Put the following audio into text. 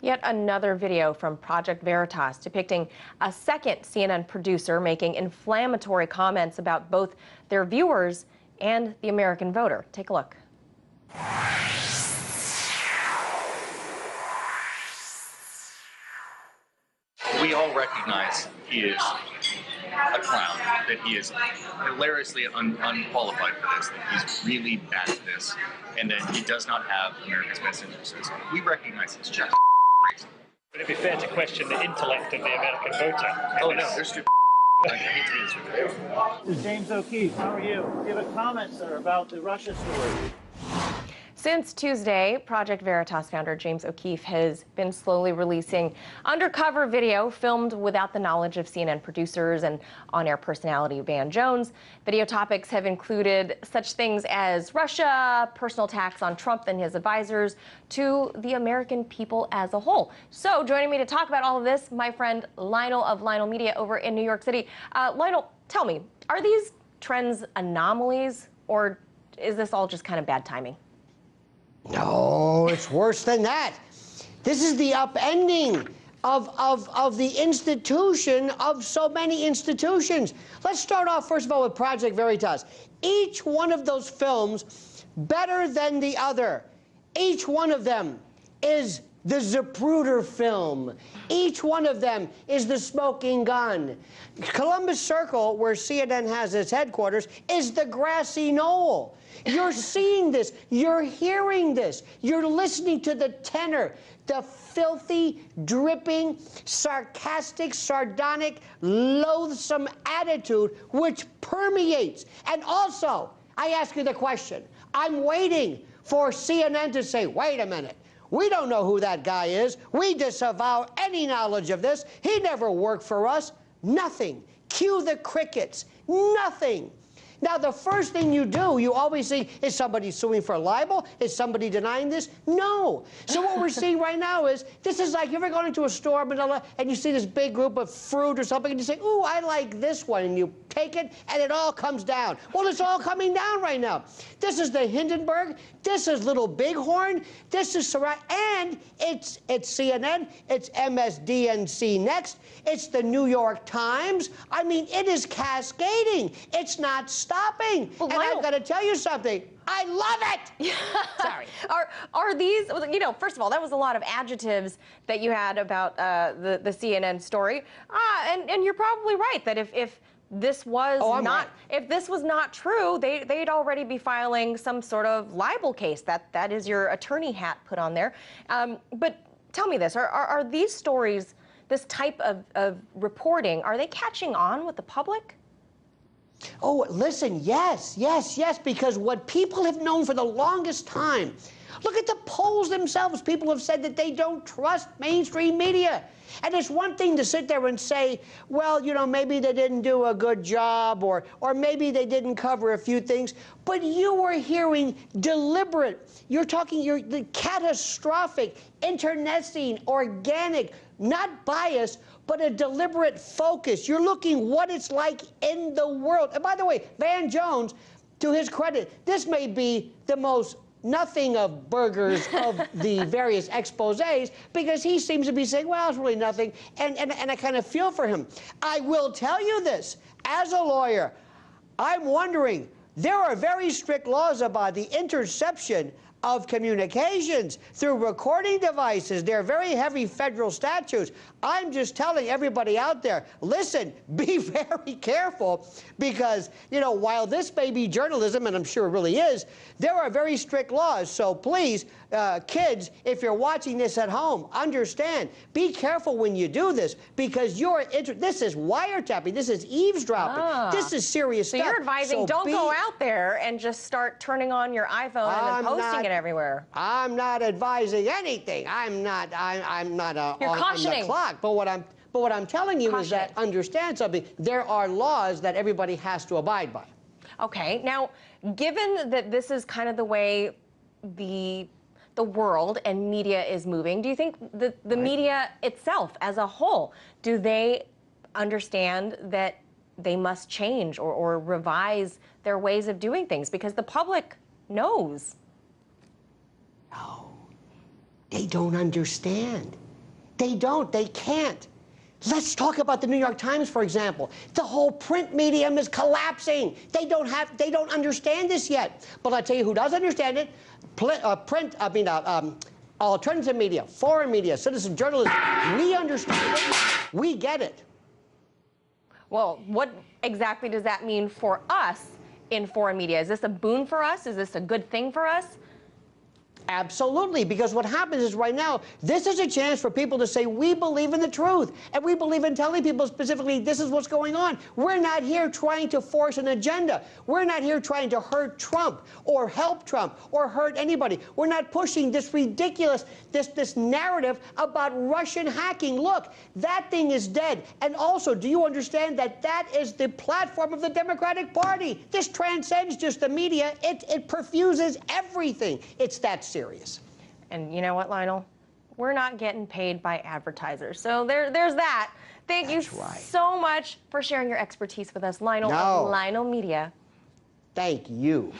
Yet another video from Project Veritas depicting a second CNN producer making inflammatory comments about both their viewers and the American voter. Take a look. We all recognize he is a clown, that he is hilariously unqualified for this, that he's really bad at this, and that he does not have America's best interests. We recognize he's just crazy. Would it be fair to question the intellect of the American voter? Oh no, they're stupid. I hate to be this way. This is James O'Keefe. How are you? Do you have a comment, sir, about the Russia story? Since Tuesday, Project Veritas founder James O'Keefe has been slowly releasing undercover video filmed without the knowledge of CNN producers and on-air personality Van Jones. Video topics have included such things as Russia, personal attacks on Trump and his advisors, to the American people as a whole. So joining me to talk about all of this, my friend Lionel of Lionel Media over in New York City. Lionel, tell me, are these trends anomalies, or is this all just kind of bad timing? No, it's worse than that. This is the upending of the institution of so many institutions. Let's start off, first of all, with Project Veritas. Each one of those films better than the other. Each one of them is the Zapruder film. Each one of them is the smoking gun. Columbus Circle, where CNN has its headquarters, is the grassy knoll. You're seeing this, you're hearing this, you're listening to the tenor, the filthy, dripping, sarcastic, sardonic, loathsome attitude which permeates. And also, I ask you the question, I'm waiting for CNN to say, wait a minute, we don't know who that guy is. We disavow any knowledge of this. He never worked for us. Nothing. Cue the crickets. Nothing. Now, the first thing you do, you always see, is somebody suing for libel? Is somebody denying this? No. So what we're seeing right now is, this is like, you ever gone into a store, Manila, and you see this big group of fruit or something, and you say, ooh, I like this one, and you take it, and it all comes down. Well, it's all coming down right now. This is the Hindenburg, this is Little Bighorn, this is Sarai, and it's CNN, it's MSDNC next, it's the New York Times. I mean, it is cascading. It's not stopping. Well, and I've got to tell you something. I love it. Sorry. Are these, you know, first of all, that was a lot of adjectives that you had about the CNN story. And you're probably right that if this was if this was not true, they'd already be filing some sort of libel case. That is your attorney hat put on there. But tell me this, are these stories, this type of reporting, are they catching on with the public? Oh, listen, yes, because what people have known for the longest time, look at the polls themselves. People have said that they don't trust mainstream media. And it's one thing to sit there and say, well, you know, maybe they didn't do a good job, or maybe they didn't cover a few things, but you were hearing deliberate, you're the catastrophic, internecine, organic, not biased, but a deliberate focus. You're looking what it's like in the world. And by the way, Van Jones, to his credit, this may be the most nothing of burgers of the various exposés, because he seems to be saying, well, it's really nothing, and I kind of feel for him. I will tell you this, as a lawyer, I'm wondering, there are very strict laws about the interception of communications through recording devices. They're very heavy federal statutes. I'm just telling everybody out there, listen, be very careful, because, you know, while this may be journalism, and I'm sure it really is, there are very strict laws. So please, kids, if you're watching this at home, understand, be careful when you do this, because this is wiretapping, this is eavesdropping, this is serious stuff. So you're advising, don't go out there and just start turning on your iPhone and then posting it everywhere. I'm not advising anything. I'm not You're cautioning. On the clock. But what I'm telling you is that, understand something, there are laws that everybody has to abide by. Okay, now, given that this is kind of the way the world and media is moving, do you think the media itself as a whole, do they understand that they must change or revise their ways of doing things? Because the public knows. No, they don't understand. They don't. They can't. Let's talk about the New York Times, for example. The whole print medium is collapsing. They don't understand this yet. But I'll tell you who does understand it. Alternative media, foreign media, citizen journalism. We understand it. We get it. Well, what exactly does that mean for us in foreign media? Is this a boon for us? Is this a good thing for us? Absolutely, because what happens is right now, this is a chance for people to say, we believe in the truth, and we believe in telling people specifically this is what's going on. We're not here trying to force an agenda. We're not here trying to hurt Trump or help Trump or hurt anybody. We're not pushing this ridiculous, this narrative about Russian hacking. Look, that thing is dead. And also, do you understand that that is the platform of the Democratic Party? This transcends just the media. It perfuses everything. It's that serious. And you know what, Lionel? We're not getting paid by advertisers. So there's that. Thank you so much for sharing your expertise with us, Lionel of Lionel Media. Thank you.